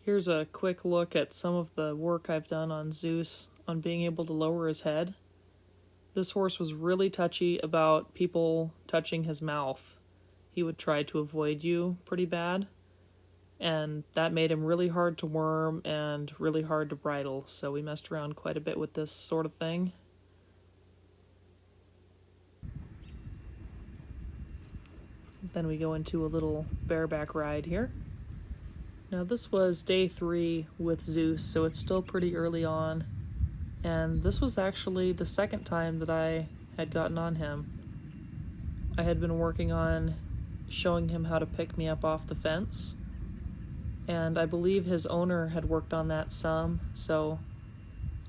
Here's a quick look at some of the work I've done on Zeus on being able to lower his head. This horse was really touchy about people touching his mouth. He would try to avoid you pretty bad, and that made him really hard to worm and really hard to bridle, so we messed around quite a bit with this sort of thing. Then we go into a little bareback ride here. Now this was day 3 with Zeus, so it's still pretty early on, and this was actually the second time that I had gotten on him. I had been working on showing him how to pick me up off the fence, and I believe his owner had worked on that some, so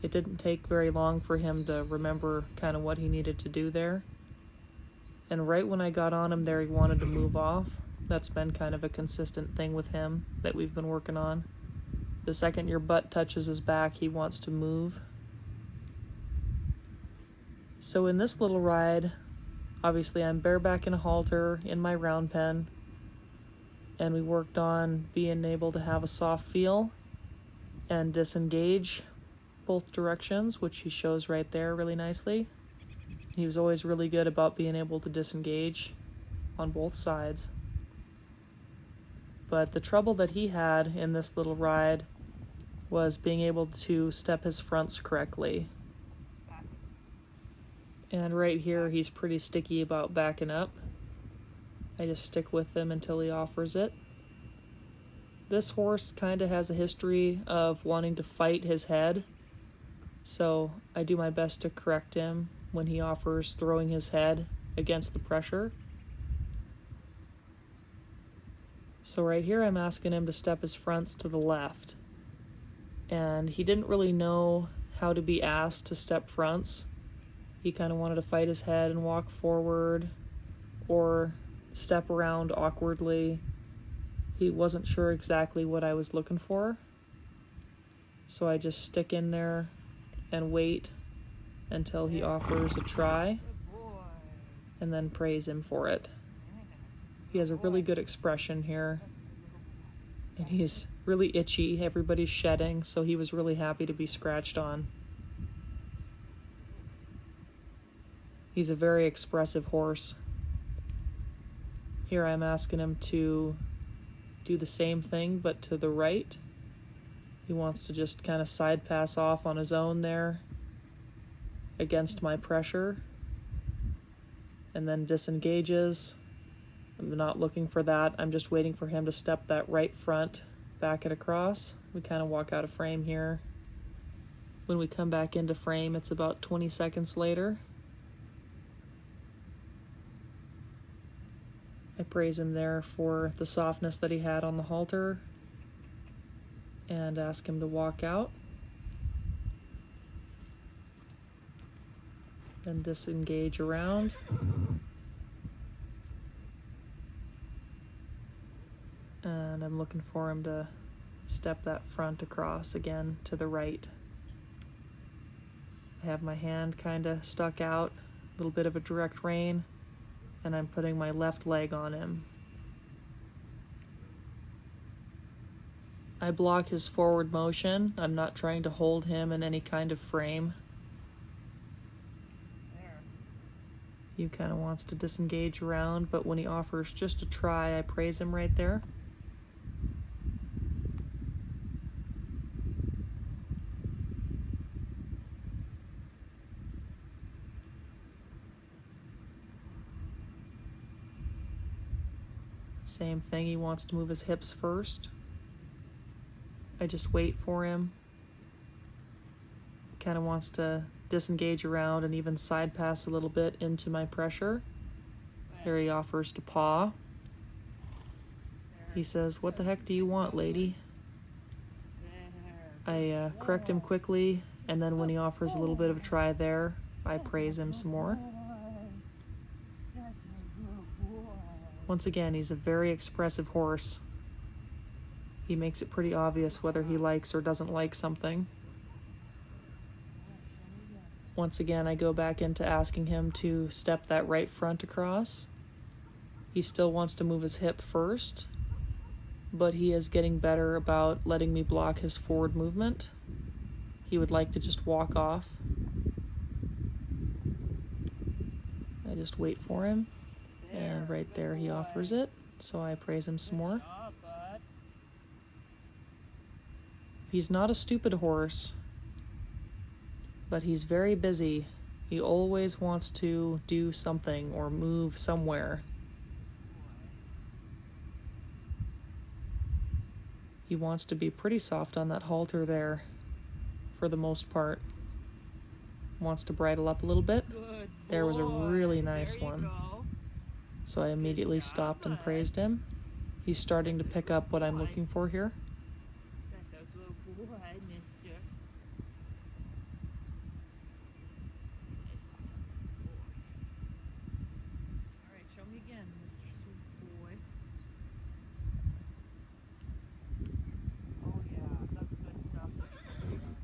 it didn't take very long for him to remember kind of what he needed to do there. And right when I got on him there, he wanted to move off. That's been kind of a consistent thing with him that we've been working on. The second your butt touches his back, he wants to move. So in this little ride, obviously I'm bareback in a halter in my round pen, and we worked on being able to have a soft feel and disengage both directions, which he shows right there really nicely. He was always really good about being able to disengage on both sides. But the trouble that he had in this little ride was being able to step his fronts correctly. And right here, he's pretty sticky about backing up. I just stick with him until he offers it. This horse kind of has a history of wanting to fight his head, so I do my best to correct him when he offers throwing his head against the pressure. So right here I'm asking him to step his fronts to the left. And he didn't really know how to be asked to step fronts. He kind of wanted to fight his head and walk forward or step around awkwardly. He wasn't sure exactly what I was looking for. So I just stick in there and wait until he offers a try and then praise him for it. He has a really good expression here, and he's really itchy. Everybody's shedding, so he was really happy to be scratched on. He's a very expressive horse. Here I'm asking him to do the same thing, but to the right. He wants to just kind of side pass off on his own there against my pressure, and then disengages. I'm not looking for that. I'm just waiting for him to step that right front, back it across. We kind of walk out of frame here. When we come back into frame, it's about 20 seconds later. I praise him there for the softness that he had on the halter and ask him to walk out. Then disengage around. And I'm looking for him to step that front across again to the right. I have my hand kind of stuck out, a little bit of a direct rein, and I'm putting my left leg on him. I block his forward motion. I'm not trying to hold him in any kind of frame. He kind of wants to disengage around, but when he offers just a try, I praise him right there. Same thing, he wants to move his hips first. I just wait for him. Kind of wants to disengage around and even side pass a little bit into my pressure. Here he offers to paw. He says, "What the heck do you want, lady?" I correct him quickly, and then when he offers a little bit of a try there, I praise him some more. Once again, he's a very expressive horse. He makes it pretty obvious whether he likes or doesn't like something. Once again, I go back into asking him to step that right front across. He still wants to move his hip first. but he is getting better about letting me block his forward movement. He would like to just walk off. I just wait for him, and right there he offers it, so I praise him some more. He's not a stupid horse, but he's very busy. He always wants to do something or move somewhere. He wants to be pretty soft on that halter there, for the most part. Wants to bridle up a little bit. There was a really nice one. So I immediately stopped and praised him. He's starting to pick up what I'm looking for here.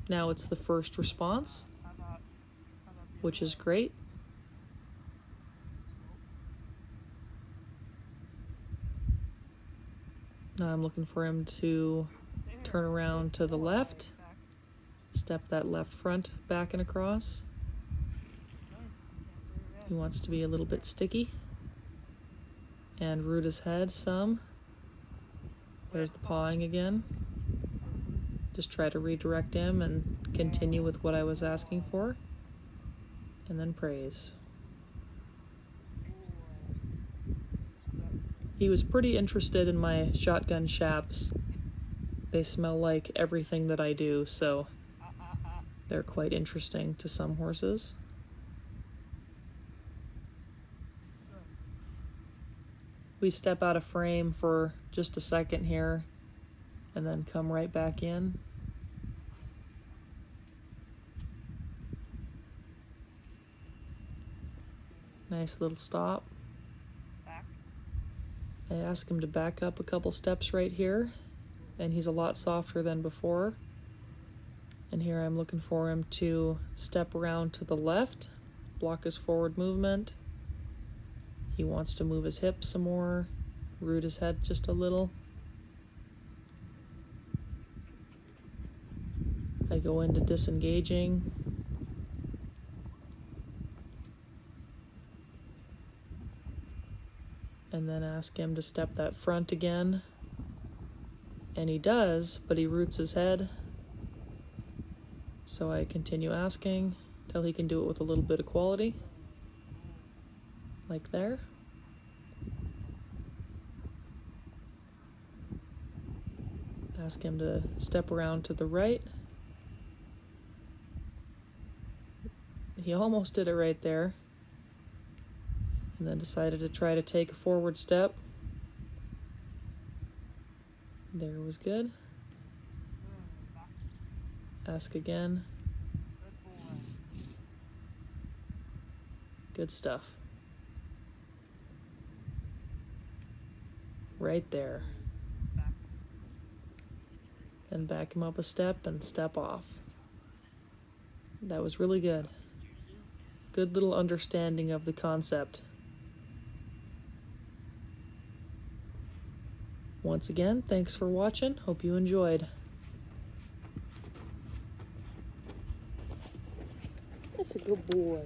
Now it's the first response, which is great. Now I'm looking for him to turn around to the left, step that left front back and across. He wants to be a little bit sticky and root his head some. There's the pawing again. Just try to redirect him and continue with what I was asking for, and then praise. He was pretty interested in my shotgun shaps. They smell like everything that I do, so they're quite interesting to some horses. We step out of frame for just a second here, and then come right back in. Nice little stop. I ask him to back up a couple steps right here, and he's a lot softer than before. And here I'm looking for him to step around to the left, block his forward movement. He wants to move his hips some more, root his head just a little. I go into disengaging. And then ask him to step that front again. And he does, but he roots his head. So I continue asking till he can do it with a little bit of quality. Like there. Ask him to step around to the right. He almost did it right there. And then decided to try to take a forward step. There was good. Ask again. Good stuff. Right there. Then back him up a step and step off. That was really good. Good little understanding of the concept. Once again, thanks for watching. Hope you enjoyed. That's a good boy.